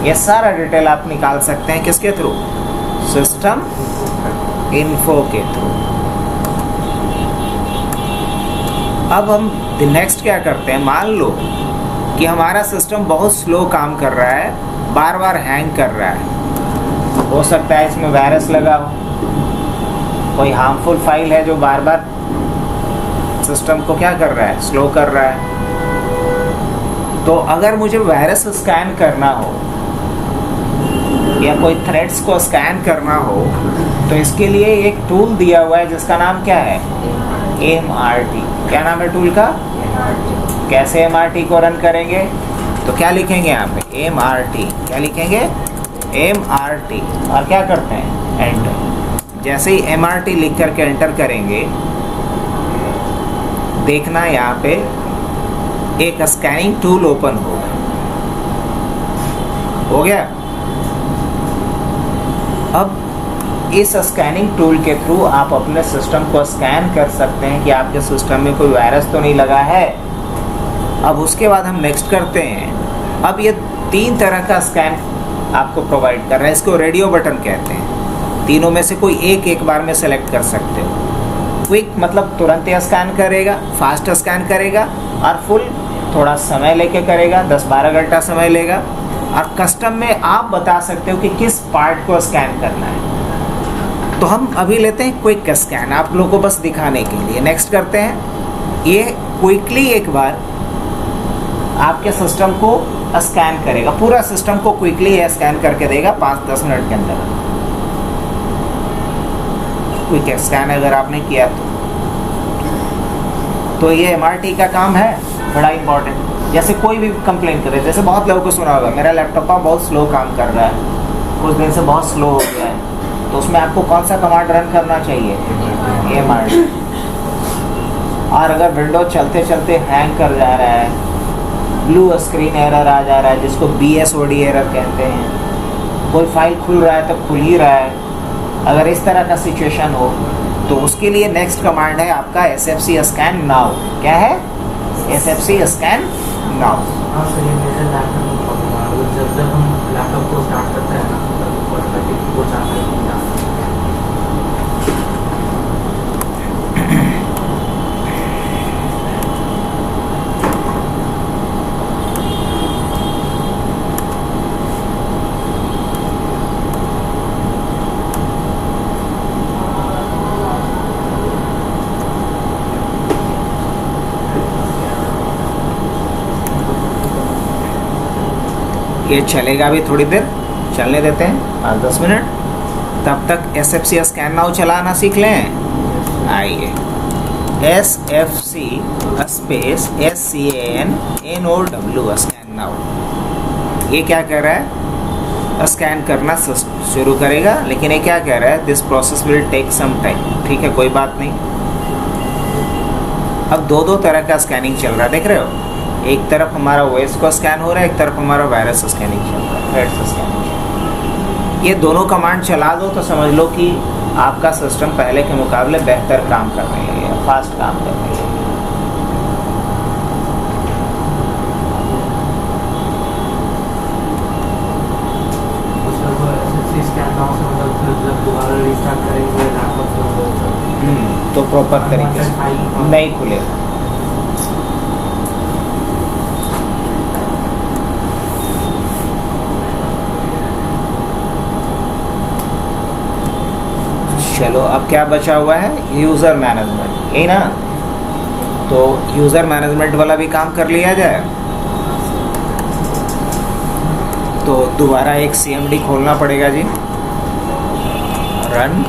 ये सारा डिटेल आप निकाल सकते हैं किसके थ्रू? सिस्टम इन्फो के थ्रू। अब हम नेक्स्ट क्या करते हैं? मान लो कि हमारा सिस्टम बहुत स्लो काम कर रहा है, बार बार हैंग कर रहा है, हो सकता है इसमें वायरस लगा हो, कोई हार्मफुल फाइल है जो बार बार सिस्टम को क्या कर रहा है? स्लो कर रहा है। तो अगर मुझे वायरस स्कैन करना हो या कोई थ्रेड्स को स्कैन करना हो, तो इसके लिए एक टूल दिया हुआ है जिसका नाम क्या है? MRT। क्या नाम है टूल का? कैसे MRT को रन करेंगे? तो क्या लिखेंगे यहाँ पे? MRT। क्या लिखेंगे? MRT, और क्या करते हैं? एंटर। जैसे ही MRT लिख करके एंटर करेंगे, देखना यहाँ पे एक स्कैनिंग टूल ओपन होगा। हो गया? अब इस स्कैनिंग टूल के थ्रू आप अपने सिस्टम को स्कैन कर सकते हैं कि आपके सिस्टम में कोई वायरस तो नहीं लगा है। अब उसके बाद हम नेक्स्ट करते हैं। अब ये 3 तरह का स्कैन आपको प्रोवाइड कर रहा है, इसको रेडियो बटन कहते हैं। तीनों में से कोई एक बार में सेलेक्ट कर सकते हो। क्विक मतलब तुरंत ही स्कैन करेगा, फास्ट स्कैन करेगा, और फुल थोड़ा समय लेके करेगा, 10-12 घंटा समय लेगा। और कस्टम में आप बता सकते हो कि किस पार्ट को स्कैन करना है। तो हम अभी लेते हैं क्विक स्कैन, आप लोगों को बस दिखाने के लिए। नेक्स्ट करते हैं। ये क्विकली एक बार आपके सिस्टम को स्कैन करेगा, पूरा सिस्टम को क्विकली स्कैन करके देगा 5-10 मिनट के अंदर। क्विक स्कैन अगर आपने किया तो ये MRT का काम है बड़ा इम्पोर्टेंट। जैसे कोई भी कंप्लेन करे, जैसे बहुत लोगों को सुना होगा मेरा लैपटॉप बहुत स्लो काम कर रहा है, कुछ दिन से बहुत स्लो हो गया है, तो उसमें आपको कौन सा कमांड रन करना चाहिए? MRT। और अगर विंडोज चलते चलते हैंग कर जा रहा है, ब्लू स्क्रीन एरर आ जा रहा है जिसको BSOD एरर कहते हैं, कोई फाइल खुल रहा है तो खुल ही रहा है, अगर इस तरह का सिचुएशन हो तो उसके लिए नेक्स्ट कमांड है आपका SFC स्कैन नाउ। क्या है? SFC scan now. हाँ सर, ये मेरे लैपटॉप में प्रॉब्लम आ रही है। जब हम लैपटॉप को स्टार्ट करते हैं ना, तब ऑटोमेटिक वो चाहता है। ये चलेगा भी थोड़ी देर, चलने देते हैं 5-10 मिनट, तब तक SFC स्कैन नाउ चलाना सीख लें। आइए, SFC space SCANNOW scan now. ये क्या कह रहा है? स्कैन करना शुरू करेगा, लेकिन ये क्या कह रहा है? This process will take some time. ठीक है, कोई बात नहीं। अब दो तरह का स्कैनिंग चल रहा है, देख रहे हो? एक तरफ हमारा OS को स्कैन हो रहा है, एक तरफ हमारा वायरस स्कैनिंग चल रहा है, थ्रेड्स स्कैनिंग। ये दोनों कमांड चला दो तो समझ लो कि आपका सिस्टम पहले के मुकाबले बेहतर काम करने लगेगा, फास्ट काम करने लगेगा। स्कैन नाउ से मतलब जब दोबारा रिस्टार्ट करेंगे लैपटॉप तो प्रॉपर तरीके से नहीं खुलेगा। चलो, अब क्या बचा हुआ है? यूज़र मैनेजमेंट, यही ना? तो यूज़र मैनेजमेंट वाला भी काम कर लिया जाए। तो दोबारा एक CMD खोलना पड़ेगा जी। रन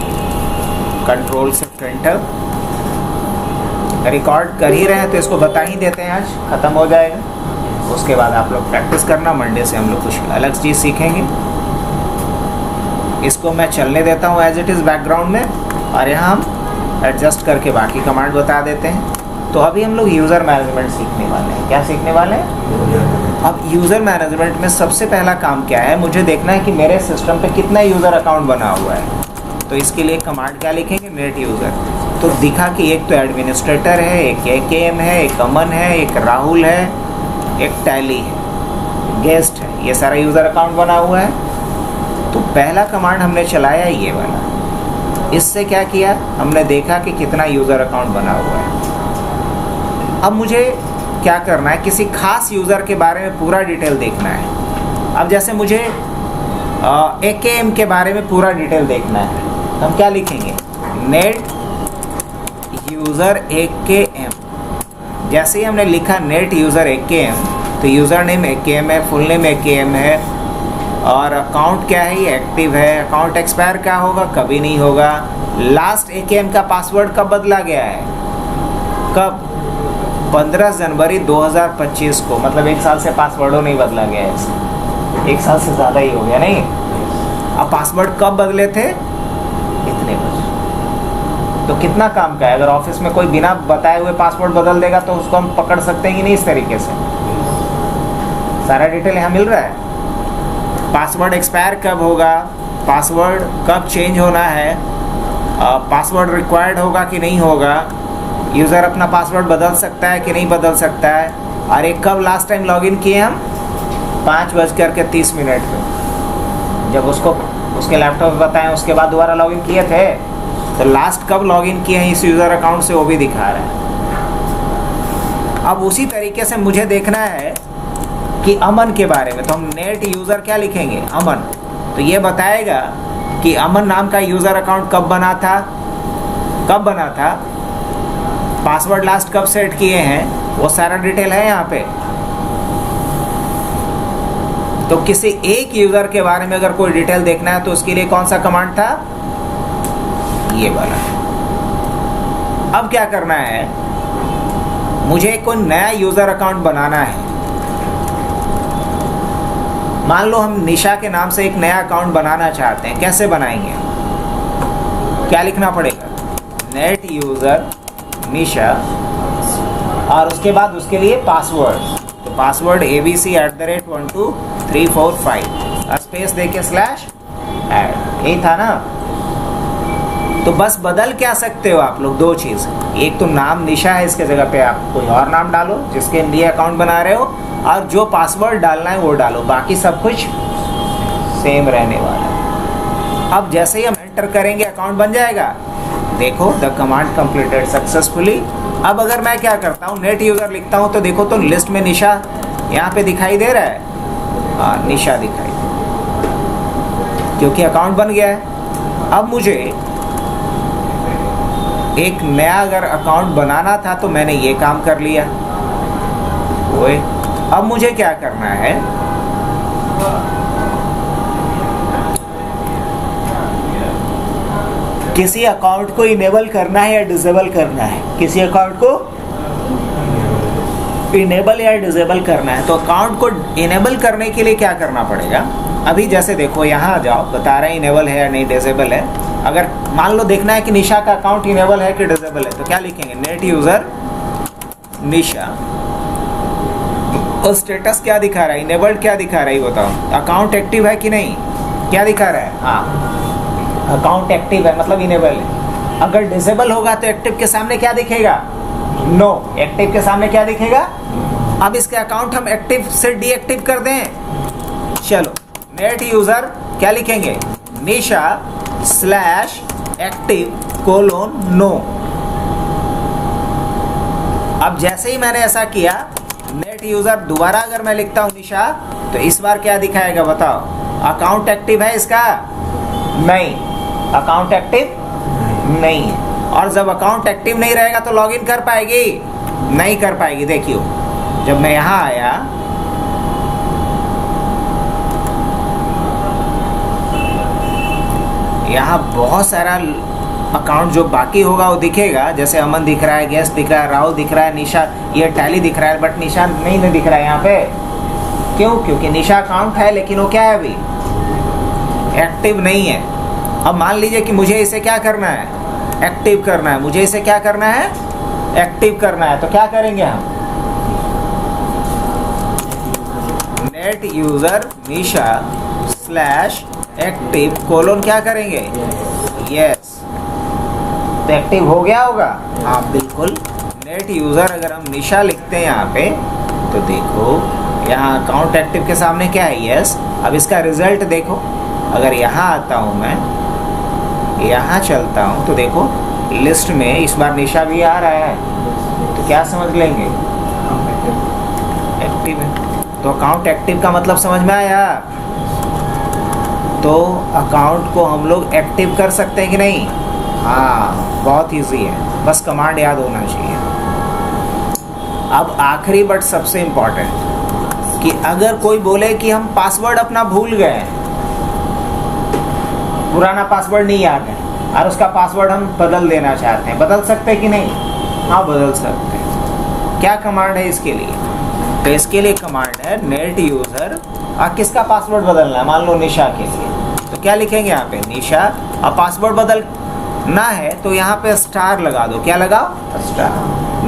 कंट्रोल से प्रिंटर रिकॉर्ड कर ही रहे हैं तो इसको बता ही देते हैं, आज ख़त्म हो जाएगा। उसके बाद आप लोग प्रैक्टिस करना, मंडे से हम लोग कुछ अलग चीज़ सीखेंगे। इसको मैं चलने देता हूँ एज इट इज़ बैकग्राउंड में, और यहाँ हम एडजस्ट करके बाकी कमांड बता देते हैं। तो अभी हम लोग यूज़र मैनेजमेंट सीखने वाले हैं। क्या सीखने वाले हैं? अब यूज़र मैनेजमेंट में सबसे पहला काम क्या है? मुझे देखना है कि मेरे सिस्टम पे कितना यूज़र अकाउंट बना हुआ है। तो इसके लिए कमांड क्या लिखेंगे? Net user. तो दिखा कि एक तो एडमिनिस्ट्रेटर है, एक AKM है, एक अमन है, एक राहुल है, एक टैली है, गेस्ट है, ये सारा यूज़र अकाउंट बना हुआ है। तो पहला कमांड हमने चलाया ये वाला। इससे क्या किया? हमने देखा कि कितना यूज़र अकाउंट बना हुआ है। अब मुझे क्या करना है? किसी खास यूज़र के बारे में पूरा डिटेल देखना है। अब जैसे मुझे AKM के बारे में पूरा डिटेल देखना है, तो हम क्या लिखेंगे? Net user AKM। जैसे ही हमने लिखा नेट यूज़र AKM, तो यूज़र नेम AKM है, फुल नेम AKM है, और अकाउंट क्या है? ये एक्टिव है। अकाउंट एक्सपायर क्या होगा? कभी नहीं होगा। लास्ट AKM का पासवर्ड कब बदला गया है? कब? 15 जनवरी 2025 को, मतलब 1 साल से पासवर्डों नहीं बदला गया है। 1 साल से ज़्यादा ही हो गया, नहीं? अब पासवर्ड कब बदले थे? इतने बजे। तो कितना काम का है? अगर ऑफिस में कोई बिना बताए हुए पासवर्ड बदल देगा तो उसको हम पकड़ सकते हैं कि नहीं? इस तरीके से सारा डिटेल यहाँ मिल रहा है। पासवर्ड एक्सपायर कब होगा, पासवर्ड कब चेंज होना है, पासवर्ड रिक्वायर्ड होगा कि नहीं होगा, यूज़र अपना पासवर्ड बदल सकता है कि नहीं बदल सकता है, और एक कब लास्ट टाइम लॉगिन किए हम? 5:30 पे, जब उसको उसके लैपटॉप पे बताएं उसके बाद दोबारा लॉगिन किए थे, तो लास्ट कब लॉगिन किए हैं इस यूज़र अकाउंट से वो भी दिखा रहा है। अब उसी तरीके से मुझे देखना है कि अमन के बारे में, तो हम नेट यूज़र क्या लिखेंगे? अमन। तो ये बताएगा कि अमन नाम का यूज़र अकाउंट कब बना था, पासवर्ड लास्ट कब सेट किए हैं, वो सारा डिटेल है यहाँ पे। तो किसी एक यूज़र के बारे में अगर कोई डिटेल देखना है तो उसके लिए कौन सा कमांड था? ये वाला। अब क्या करना है, मुझे कोई नया यूज़र अकाउंट बनाना है। मान लो हम निशा के नाम से एक नया अकाउंट बनाना चाहते हैं, कैसे बनाएंगे? क्या लिखना पड़ेगा? नेट यूज़र निशा और उसके बाद उसके लिए पासवर्ड। तो पासवर्ड abc@12345 स्पेस देके स्लैश ऐड, यही था ना। तो बस बदल क्या सकते हो आप लोग, दो चीज़। एक तो नाम निशा है, इसके जगह पे आप कोई और नाम डालो जिसके लिए अकाउंट बना रहे हो, और जो पासवर्ड डालना है वो डालो, बाकी सब कुछ सेम रहने वाला है। अब जैसे ही हम एंटर करेंगे अकाउंट बन जाएगा। देखो द कमांड कंप्लीटेड सक्सेसफुली। अब अगर मैं क्या करता हूँ, नेट यूज़र लिखता हूँ, तो देखो तो लिस्ट में निशा यहाँ पे दिखाई दे रहा है। हाँ, निशा दिखाई दे, क्योंकि अकाउंट बन गया है। अब मुझे एक नया अगर अकाउंट बनाना था तो मैंने ये काम कर लिया। ओए, अब मुझे क्या करना है, किसी अकाउंट को इनेबल करना है या डिसेबल करना है। किसी अकाउंट को इनेबल या डिसेबल करना है। तो अकाउंट को इनेबल करने के लिए क्या करना पड़ेगा? अभी जैसे देखो यहाँ जाओ, बता रहे हैं इनेबल है या नहीं, डिसेबल है। अगर मान लो देखना है कि निशा का अकाउंट इनेबल है कि डिसेबल है, तो क्या लिखेंगे? नेट यूज़र निशा। और स्टेटस क्या दिखा रहा है, इनेबल्ड क्या दिखा रहा है, ये बताओ। अकाउंट एक्टिव है कि नहीं, क्या दिखा रहा है? हाँ, अकाउंट एक्टिव है, मतलब इनेबल है। अगर डिसेबल होगा तो एक्टिव के सामने क्या दिखेगा? नो। एक्टिव के सामने क्या दिखेगा? अब इसके अकाउंट हम एक्टिव से डीएक्टिव कर दें। चलो, नेट यूज़र क्या लिखेंगे? निशा स्लैश एक्टिव कोलोन नो। अब जैसे ही मैंने ऐसा किया, नेट यूज़र दोबारा अगर मैं लिखता हूँ निशा, तो इस बार क्या दिखाएगा बताओ? अकाउंट एक्टिव है इसका? नहीं, अकाउंट एक्टिव नहीं है। और जब अकाउंट एक्टिव नहीं रहेगा तो लॉगिन कर पाएगी? नहीं कर पाएगी। देखियो, जब मैं यहाँ आया, यहाँ बहुत सारा अकाउंट जो बाकी होगा वो दिखेगा। जैसे अमन दिख रहा है, गेस्ट दिख रहा है, राहुल दिख रहा है, निशा, ये टैली दिख रहा है, बट निशा नहीं दिख रहा है यहाँ पे। क्यों? क्योंकि निशा अकाउंट है लेकिन वो क्या है, अभी एक्टिव नहीं है। अब मान लीजिए कि मुझे इसे क्या करना है? एक्टिव करना है। मुझे इसे क्या करना है? एक्टिव करना है। तो क्या करेंगे हम? नेट यूज़र निशा स्लैश एक्टिव कोलोन क्या करेंगे? यस। तो एक्टिव हो गया होगा? हाँ, बिल्कुल। नेट यूज़र अगर हम निशा लिखते हैं यहाँ पे, तो देखो यहाँ अकाउंट एक्टिव के सामने क्या है? यस। अब इसका रिजल्ट देखो, अगर यहाँ आता हूँ मैं, यहाँ चलता हूँ, तो देखो लिस्ट में इस बार निशा भी आ रहा है। तो क्या समझ लेंगे? एक्टिव है। तो अकाउंट एक्टिव का मतलब समझ में आया? तो अकाउंट को हम लोग एक्टिव कर सकते हैं कि नहीं? हाँ, बहुत इजी है, बस कमांड याद होना चाहिए। अब आखिरी बट सबसे इम्पोर्टेंट, कि अगर कोई बोले कि हम पासवर्ड अपना भूल गए, पुराना पासवर्ड नहीं याद है और उसका पासवर्ड हम बदल देना चाहते हैं, बदल सकते हैं कि नहीं? हाँ, बदल सकते हैं। क्या कमांड है इसके लिए? तो इसके लिए कमांड है नेट यूज़र। किसका पासवर्ड बदलना है? मान लो निशा के लिए, तो क्या लिखेंगे यहाँ पे? निशा। अब पासवर्ड बदलना है तो यहाँ पे स्टार लगा दो। क्या लगाओ? स्टार।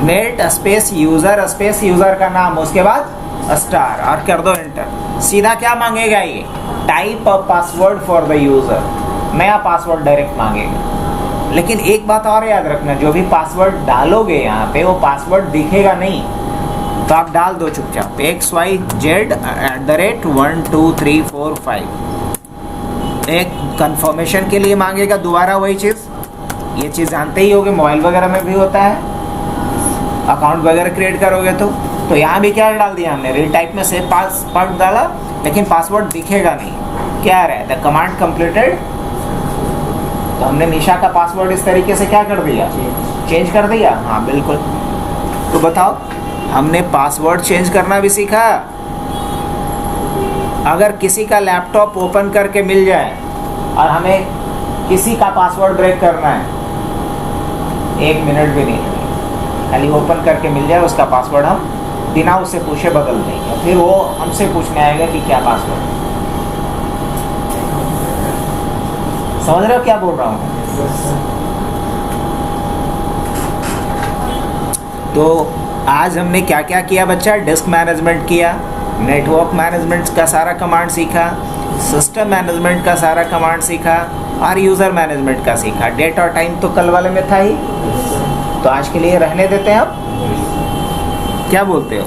नेट स्पेस यूज़र का नाम, उसके बाद स्टार, और कर दो एंटर। सीधा क्या मांगेगा ये? Type a password for the user. नया पासवर्ड डायरेक्ट मांगेगा। लेकिन एक बात और याद रखना, जो भी पासवर्ड डालोगे यहाँ पे, वो पासवर्ड दिखेगा नहीं। तो आप डाल दो चुपचाप XYZ@12345। एक कंफर्मेशन के लिए मांगेगा दोबारा वही चीज़। ये चीज़ जानते ही होगे, मोबाइल वगैरह में भी होता है, अकाउंट वगैरह क्रिएट करोगे तो यहाँ भी क्या डाल दिया हमने? रीटाइप में से पासवर्ड डाला, लेकिन पासवर्ड दिखेगा नहीं। क्या रहा है? The command completed. तो हमने निशा का पासवर्ड इस तरीके से क्या कर दिया? चेंज कर दिया। हाँ, बिल्कुल। तो बताओ, हमने पासवर्ड चेंज करना भी सीखा। अगर किसी का लैपटॉप ओपन करके मिल जाए और हमें किसी का पासवर्ड ब्रेक करना है, 1 मिनट भी नहीं लगेगा, खाली ओपन करके मिल जाए उसका पासवर्ड हम बिना उससे पूछे बदल देंगे, फिर वो हमसे पूछने आएगा कि क्या पासवर्ड है। समझ रहे हो क्या बोल रहा हूँ? तो आज हमने क्या क्या किया बच्चा? डिस्क मैनेजमेंट किया, नेटवर्क मैनेजमेंट का सारा कमांड सीखा, सिस्टम मैनेजमेंट का सारा कमांड सीखा और यूज़र मैनेजमेंट का सीखा। डेट और टाइम तो कल वाले में था ही, तो आज के लिए रहने देते हैं। अब क्या बोलते हो?